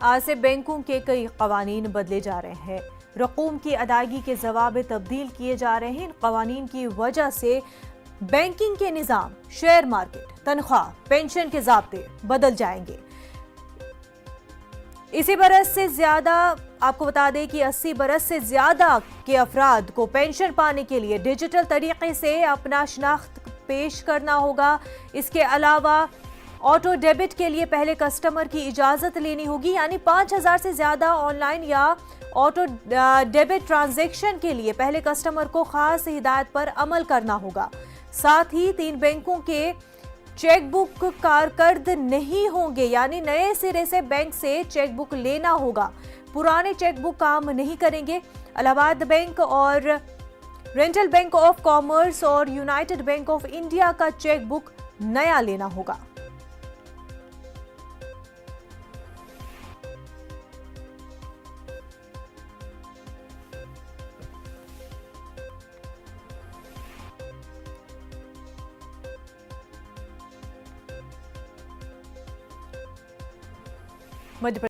आज से बैंकों के कई कवानीन बदले जा रहे हैं। रकूम की अदायगी के जवाब तब्दील किए जा रहे हैं। इन कवानीन की वजह से बैंकिंग के निजाम, शेयर मार्केट, तनख्वाह, पेंशन के ज़ाब्ते बदल जाएंगे। इसी बरस से ज्यादा, आपको बता दें कि 80 बरस से ज्यादा के अफराद को पेंशन पाने के लिए डिजिटल तरीके से अपना शनाख्त पेश करना होगा। इसके अलावा ऑटो डेबिट के लिए पहले कस्टमर की इजाजत लेनी होगी, यानी 5000 से ज्यादा ऑनलाइन या ऑटो डेबिट ट्रांजैक्शन के लिए पहले कस्टमर को खास हिदायत पर अमल करना होगा। साथ ही 3 बैंकों के चेकबुक कारकर्द नहीं होंगे, यानी नए सिरे से बैंक से चेकबुक लेना होगा। पुराने चेकबुक काम नहीं करेंगे। इलाहाबाद बैंक और रेंटल बैंक ऑफ कॉमर्स और यूनाइटेड बैंक ऑफ इंडिया का चेकबुक नया लेना होगा। मध्य